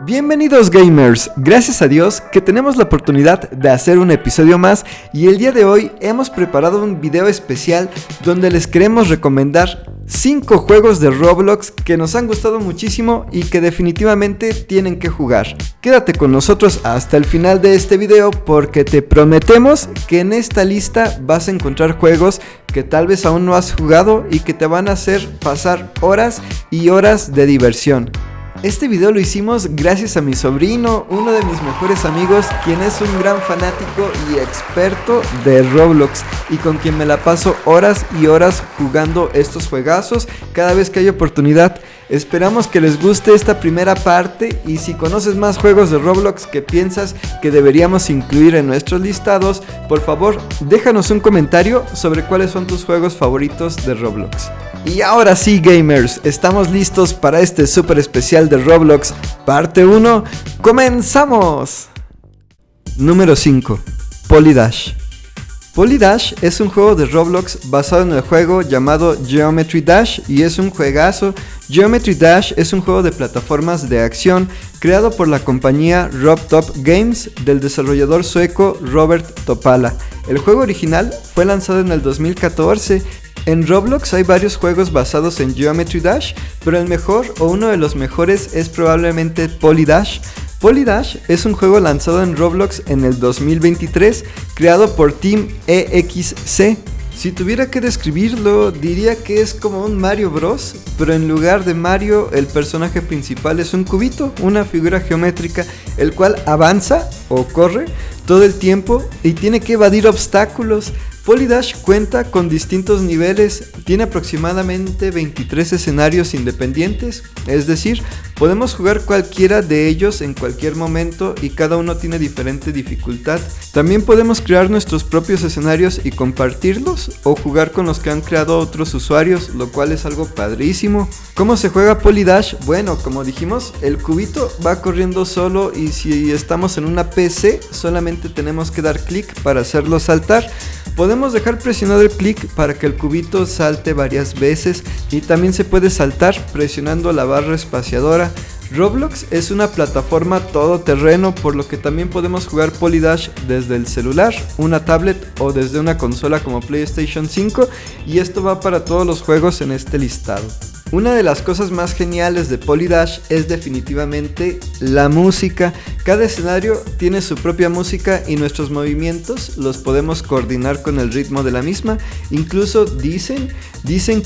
Bienvenidos gamers, gracias a Dios que tenemos la oportunidad de hacer un episodio más y el día de hoy hemos preparado un video especial donde les queremos recomendar 5 juegos de Roblox que nos han gustado muchísimo y que definitivamente tienen que jugar. Quédate con nosotros hasta el final de este video porque te prometemos que en esta lista vas a encontrar juegos que tal vez aún no has jugado y que te van a hacer pasar horas y horas de diversión. Este video lo hicimos gracias a mi sobrino, uno de mis mejores amigos, quien es un gran fanático y experto de Roblox y con quien me la paso horas y horas jugando estos juegazos cada vez que hay oportunidad. Esperamos que les guste esta primera parte y si conoces más juegos de Roblox que piensas que deberíamos incluir en nuestros listados, por favor déjanos un comentario sobre cuáles son tus juegos favoritos de Roblox. Y ahora sí gamers, estamos listos para este súper especial de Roblox, parte 1, ¡comenzamos! Número 5, Polydash. Polydash es un juego de Roblox basado en el juego llamado Geometry Dash y es un juegazo. Geometry Dash es un juego de plataformas de acción creado por la compañía RobTop Games del desarrollador sueco Robert Topala. El juego original fue lanzado en el 2014. En Roblox hay varios juegos basados en Geometry Dash, pero el mejor o uno de los mejores es probablemente Polydash. Polydash es un juego lanzado en Roblox en el 2023, creado por Team EXC. Si tuviera que describirlo, diría que es como un Mario Bros, pero en lugar de Mario, el personaje principal es un cubito, una figura geométrica, el cual avanza o corre todo el tiempo y tiene que evadir obstáculos. Polydash cuenta con distintos niveles, tiene aproximadamente 23 escenarios independientes, es decir, podemos jugar cualquiera de ellos en cualquier momento y cada uno tiene diferente dificultad. También podemos crear nuestros propios escenarios y compartirlos o jugar con los que han creado otros usuarios, lo cual es algo padrísimo. ¿Cómo se juega Polydash? Bueno, como dijimos, el cubito va corriendo solo y si estamos en una PC solamente tenemos que dar clic para hacerlo saltar. Podemos dejar presionado el clic para que el cubito salte varias veces y también se puede saltar presionando la barra espaciadora. Roblox es una plataforma todoterreno, por lo que también podemos jugar Polydash desde el celular, una tablet o desde una consola como PlayStation 5 y esto va para todos los juegos en este listado. Una de las cosas más geniales de Polydash es definitivamente la música. Cada escenario tiene su propia música y nuestros movimientos los podemos coordinar con el ritmo de la misma. Incluso dicen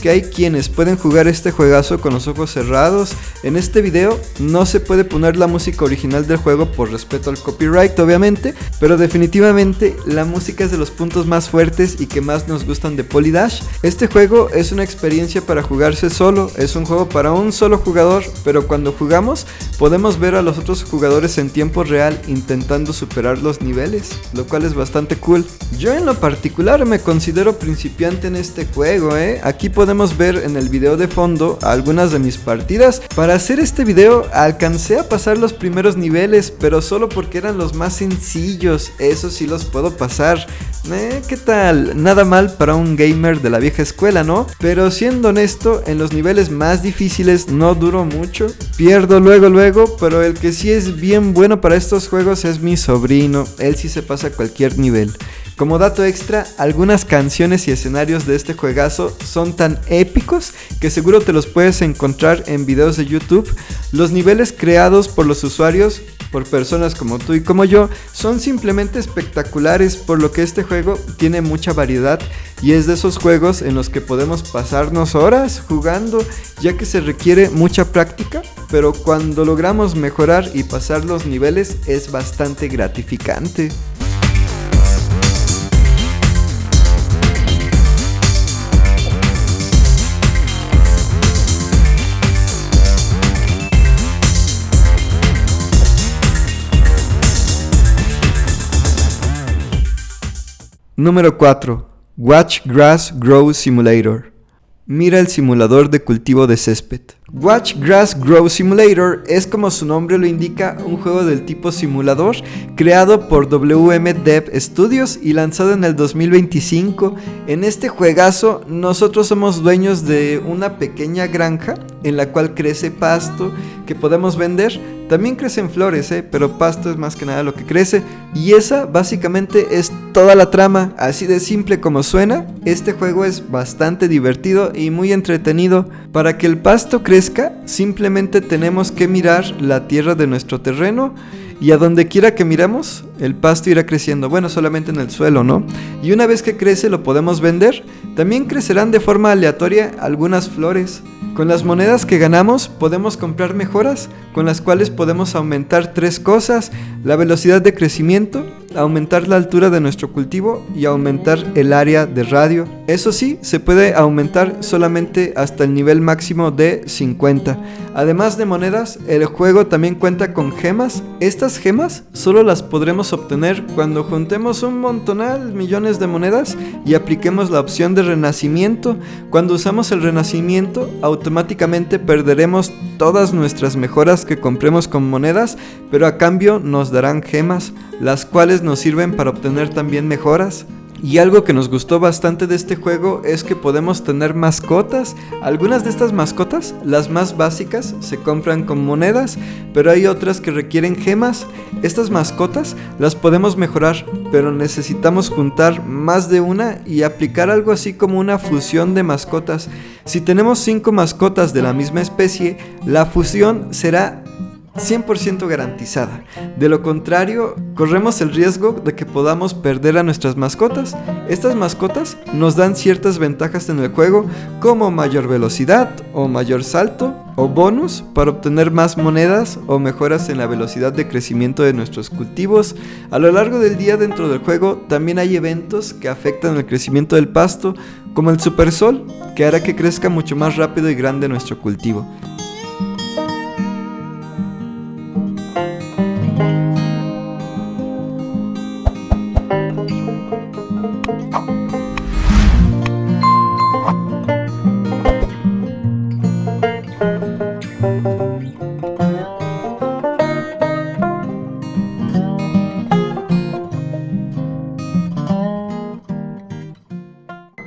que hay quienes pueden jugar este juegazo con los ojos cerrados. En este video no se puede poner la música original del juego por respeto al copyright, obviamente, pero definitivamente la música es de los puntos más fuertes y que más nos gustan de Polydash. Este juego es una experiencia para jugarse solo. Es un juego para un solo jugador, pero cuando jugamos podemos ver a los otros jugadores en tiempo real intentando superar los niveles, lo cual es bastante cool. Yo en lo particular me considero principiante en este juego, Aquí podemos ver en el video de fondo algunas de mis partidas. Para hacer este video alcancé a pasar los primeros niveles, pero solo porque eran los más sencillos, eso sí los puedo pasar. ¿Qué tal? Nada mal para un gamer de la vieja escuela, ¿no? Pero siendo honesto, en los niveles más difíciles no duro mucho, pierdo luego, pero el que sí es bien bueno para estos juegos es mi sobrino, él sí se pasa cualquier nivel. Como dato extra, algunas canciones y escenarios de este juegazo son tan épicos que seguro te los puedes encontrar en videos de YouTube. Los niveles creados por los usuarios, por personas como tú y como yo, son simplemente espectaculares, por lo que este juego tiene mucha variedad y es de esos juegos en los que podemos pasarnos horas jugando, ya que se requiere mucha práctica, pero cuando logramos mejorar y pasar los niveles es bastante gratificante. Número 4. Watch Grass Grow Simulator. Mira el simulador de cultivo de césped. Watch Grass Grow Simulator es, como su nombre lo indica, un juego del tipo simulador creado por WM Dev Studios y lanzado en el 2025. En este juegazo nosotros somos dueños de una pequeña granja en la cual crece pasto que podemos vender. También crecen flores, pero pasto es más que nada lo que crece. Y esa básicamente es toda la trama, así de simple como suena. Este juego es bastante divertido y muy entretenido. Para que el pasto crezca, simplemente tenemos que mirar la tierra de nuestro terreno y a donde quiera que miramos, el pasto irá creciendo. Bueno, solamente en el suelo, ¿no? Y una vez que crece lo podemos vender. También crecerán de forma aleatoria algunas flores. Con las monedas que ganamos podemos comprar mejoras con las cuales podemos aumentar 3 cosas: la velocidad de crecimiento, aumentar la altura de nuestro cultivo y aumentar el área de radio. Eso sí, se puede aumentar solamente hasta el nivel máximo de 50. Además de monedas, el juego también cuenta con gemas. Estas gemas solo las podremos obtener cuando juntemos un montonal, millones de monedas y apliquemos la opción de renacimiento. Cuando usamos el renacimiento, automáticamente perderemos todas nuestras mejoras que compremos con monedas, pero a cambio nos darán gemas, las cuales nos sirven para obtener también mejoras. Y algo que nos gustó bastante de este juego es que podemos tener mascotas. Algunas de estas mascotas, las más básicas, se compran con monedas, pero hay otras que requieren gemas. Estas mascotas las podemos mejorar, pero necesitamos juntar más de una y aplicar algo así como una fusión de mascotas. Si tenemos 5 mascotas de la misma especie, la fusión será 100% garantizada. De lo contrario, corremos el riesgo de que podamos perder a nuestras mascotas. Estas mascotas nos dan ciertas ventajas en el juego, como mayor velocidad o mayor salto, o bonus para obtener más monedas o mejoras en la velocidad de crecimiento de nuestros cultivos. A lo largo del día dentro del juego también hay eventos que afectan el crecimiento del pasto, como el supersol, que hará que crezca mucho más rápido y grande nuestro cultivo.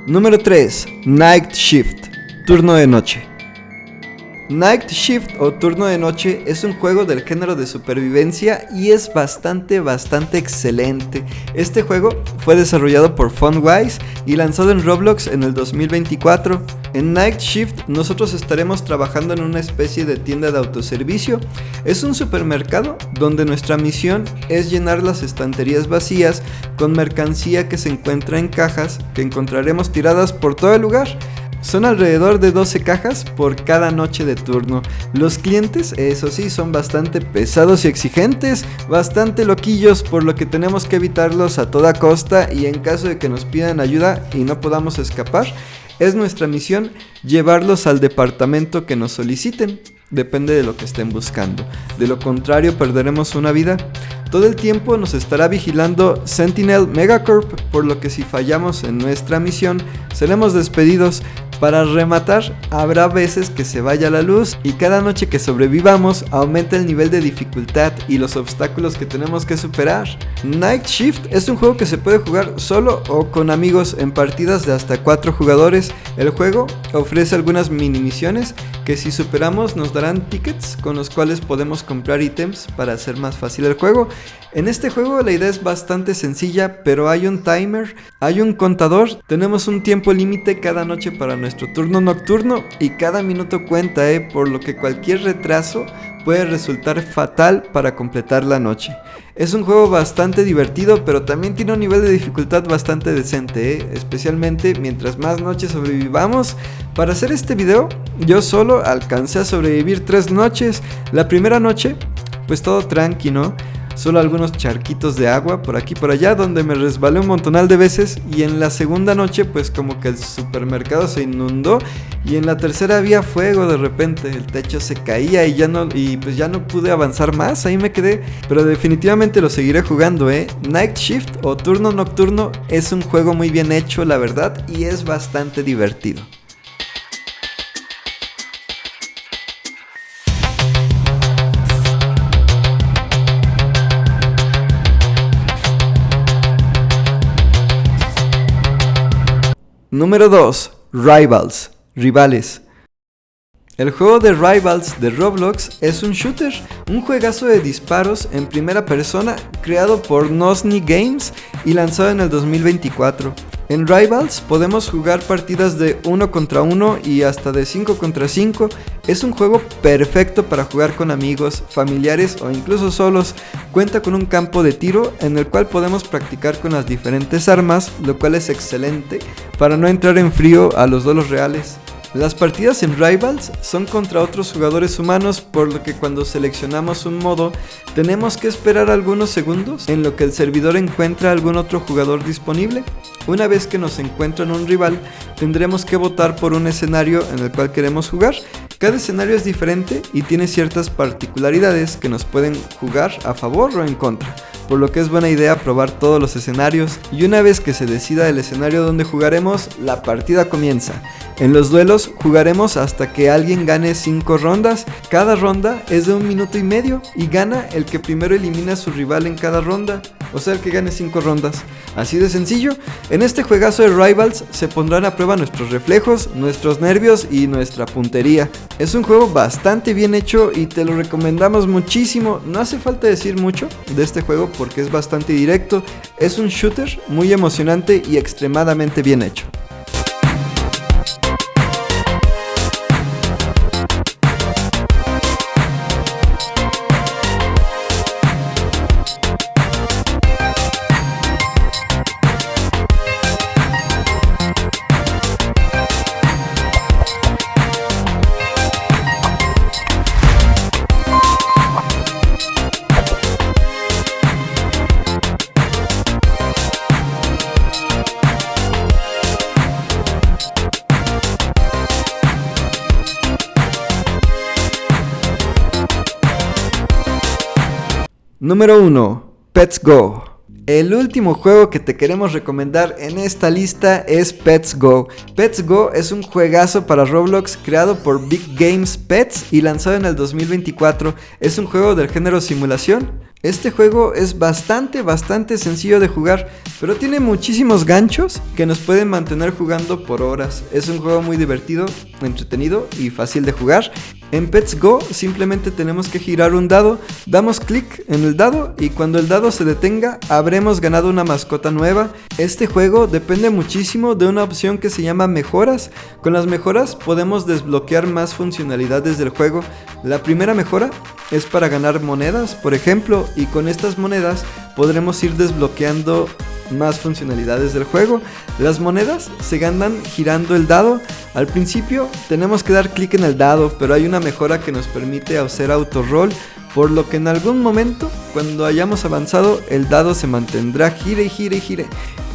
Número 3. Night Shift, turno de noche. Night Shift o turno de noche es un juego del género de supervivencia y es bastante excelente. Este juego fue desarrollado por Fundwise y lanzado en Roblox en el 2024. En Night Shift nosotros estaremos trabajando en una especie de tienda de autoservicio. Es un supermercado donde nuestra misión es llenar las estanterías vacías con mercancía que se encuentra en cajas que encontraremos tiradas por todo el lugar. Son alrededor de 12 cajas por cada noche de turno. Los clientes, eso sí, son bastante pesados y exigentes, bastante loquillos, por lo que tenemos que evitarlos a toda costa, y en caso de que nos pidan ayuda y no podamos escapar, es nuestra misión llevarlos al departamento que nos soliciten. Depende de lo que estén buscando. De lo contrario, perderemos una vida. Todo el tiempo nos estará vigilando Sentinel Megacorp, por lo que si fallamos en nuestra misión, seremos despedidos. Para rematar, habrá veces que se vaya la luz y cada noche que sobrevivamos aumenta el nivel de dificultad y los obstáculos que tenemos que superar. Night Shift es un juego que se puede jugar solo o con amigos en partidas de hasta 4 jugadores. El juego ofrece algunas mini misiones que si superamos nos darán tickets con los cuales podemos comprar ítems para hacer más fácil el juego. En este juego la idea es bastante sencilla, pero hay un timer, hay un contador, tenemos un tiempo límite cada noche para nuestro turno nocturno y cada minuto cuenta, por lo que cualquier retraso puede resultar fatal para completar la noche. Es un juego bastante divertido, pero también tiene un nivel de dificultad bastante decente, especialmente mientras más noches sobrevivamos. Para hacer este video, yo solo alcancé a sobrevivir 3 noches. La primera noche, pues todo tranqui, ¿no? Solo algunos charquitos de agua por aquí y por allá, donde me resbalé un montonal de veces. Y en la segunda noche pues como que el supermercado se inundó. Y en la tercera había fuego de repente, el techo se caía y pues ya no pude avanzar más, ahí me quedé. Pero definitivamente lo seguiré jugando, Night Shift o turno nocturno es un juego muy bien hecho, la verdad, y es bastante divertido. Número 2. Rivals, rivales. El juego de Rivals de Roblox es un shooter, un juegazo de disparos en primera persona creado por Nosny Games y lanzado en el 2024. En Rivals podemos jugar partidas de 1 contra 1 y hasta de 5 contra 5. Es un juego perfecto para jugar con amigos, familiares o incluso solos. Cuenta con un campo de tiro en el cual podemos practicar con las diferentes armas, lo cual es excelente para no entrar en frío a los duelos reales. Las partidas en Rivals son contra otros jugadores humanos, por lo que cuando seleccionamos un modo tenemos que esperar algunos segundos en lo que el servidor encuentra algún otro jugador disponible. Una vez que nos encuentran un rival, tendremos que votar por un escenario en el cual queremos jugar. Cada escenario es diferente y tiene ciertas particularidades que nos pueden jugar a favor o en contra, por lo que es buena idea probar todos los escenarios, y una vez que se decida el escenario donde jugaremos, la partida comienza. En los duelos jugaremos hasta que alguien gane 5 rondas, cada ronda es de 1 minuto y medio y gana el que primero elimina a su rival en cada ronda, o sea el que gane 5 rondas. Así de sencillo. En este juegazo de Rivals se pondrán a prueba nuestros reflejos, nuestros nervios y nuestra puntería. Es un juego bastante bien hecho y te lo recomendamos muchísimo. No hace falta decir mucho de este juego porque es bastante directo. Es un shooter muy emocionante y extremadamente bien hecho. Número 1. Pets Go. El último juego que te queremos recomendar en esta lista es Pets Go. Pets Go es un juegazo para Roblox creado por Big Games Pets y lanzado en el 2024. Es un juego del género simulación. Este juego es bastante sencillo de jugar, pero tiene muchísimos ganchos que nos pueden mantener jugando por horas. Es un juego muy divertido, entretenido y fácil de jugar. En Pets Go simplemente tenemos que girar un dado, damos clic en el dado y cuando el dado se detenga habremos ganado una mascota nueva. Este juego depende muchísimo de una opción que se llama mejoras. Con las mejoras podemos desbloquear más funcionalidades del juego. La primera mejora es para ganar monedas, por ejemplo, y con estas monedas podremos ir desbloqueando más funcionalidades del juego. Las monedas se ganan girando el dado. Al principio tenemos que dar clic en el dado, pero hay una mejora que nos permite hacer autorroll, por lo que en algún momento, cuando hayamos avanzado, el dado se mantendrá gire y gire y gire,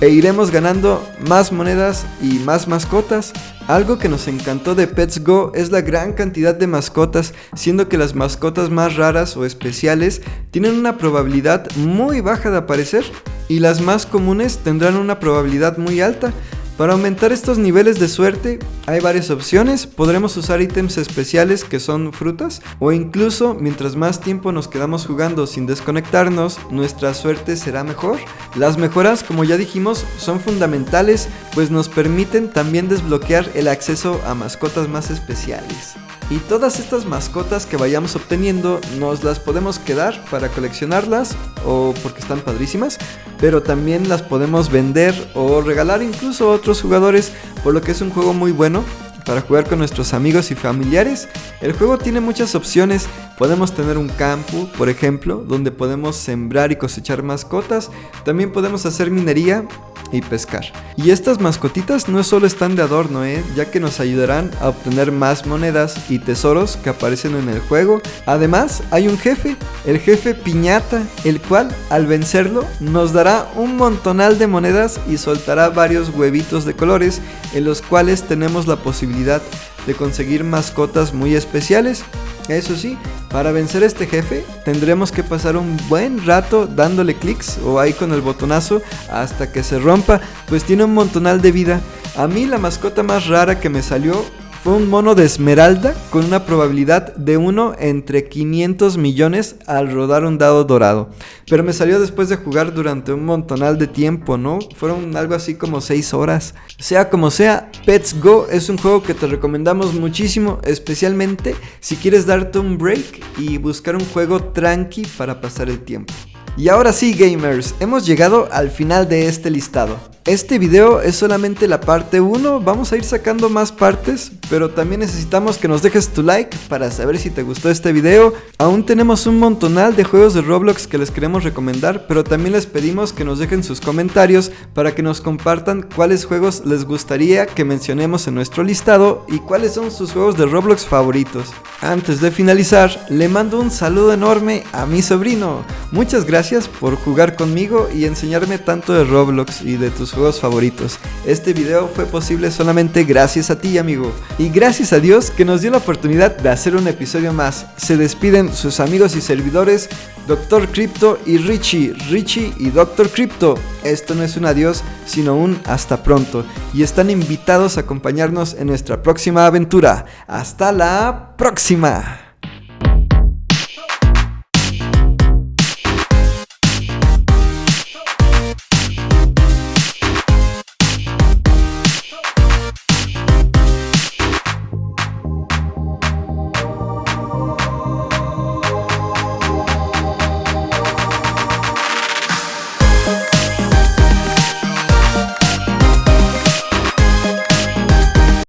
e iremos ganando más monedas y más mascotas. Algo que nos encantó de Pets Go es la gran cantidad de mascotas, siendo que las mascotas más raras o especiales tienen una probabilidad muy baja de aparecer y las más comunes tendrán una probabilidad muy alta. Para aumentar estos niveles de suerte hay varias opciones. Podremos usar ítems especiales que son frutas, o incluso mientras más tiempo nos quedamos jugando sin desconectarnos, nuestra suerte será mejor. Las mejoras, como ya dijimos, son fundamentales, pues nos permiten también desbloquear el acceso a mascotas más especiales. Y todas estas mascotas que vayamos obteniendo nos las podemos quedar para coleccionarlas o porque están padrísimas, pero también las podemos vender o regalar incluso a otros jugadores, por lo que es un juego muy bueno para jugar con nuestros amigos y familiares. El juego tiene muchas opciones. Podemos tener un campo, por ejemplo, donde podemos sembrar y cosechar mascotas. También podemos hacer minería y pescar. Y estas mascotitas no solo están de adorno, ya que nos ayudarán a obtener más monedas y tesoros que aparecen en el juego. Además, hay un jefe, el jefe Piñata, el cual al vencerlo nos dará un montonal de monedas y soltará varios huevitos de colores, en los cuales tenemos la posibilidad de conseguir mascotas muy especiales. Eso sí, para vencer a este jefe tendremos que pasar un buen rato dándole clics o ahí con el botonazo hasta que se rompa, pues tiene un montonal de vida. A mí la mascota más rara que me salió Fue un mono de esmeralda con una probabilidad de 1 entre 500 millones al rodar un dado dorado. Pero me salió después de jugar durante un montonal de tiempo, ¿no? Fueron algo así como 6 horas. Sea como sea, Pets Go es un juego que te recomendamos muchísimo, especialmente si quieres darte un break y buscar un juego tranqui para pasar el tiempo. Y ahora sí, gamers, hemos llegado al final de este listado. Este video es solamente la parte 1, vamos a ir sacando más partes, pero también necesitamos que nos dejes tu like para saber si te gustó este video. Aún tenemos un montonal de juegos de Roblox que les queremos recomendar, pero también les pedimos que nos dejen sus comentarios para que nos compartan cuáles juegos les gustaría que mencionemos en nuestro listado y cuáles son sus juegos de Roblox favoritos. Antes de finalizar, le mando un saludo enorme a mi sobrino. Muchas gracias por jugar conmigo y enseñarme tanto de Roblox y de tus juegos favoritos. Este video fue posible solamente gracias a ti, amigo. Y gracias a Dios que nos dio la oportunidad de hacer un episodio más. Se despiden sus amigos y servidores, Dr. Crypto y Richie y Dr. Crypto. Esto no es un adiós, sino un hasta pronto. Y están invitados a acompañarnos en nuestra próxima aventura. ¡Hasta la próxima!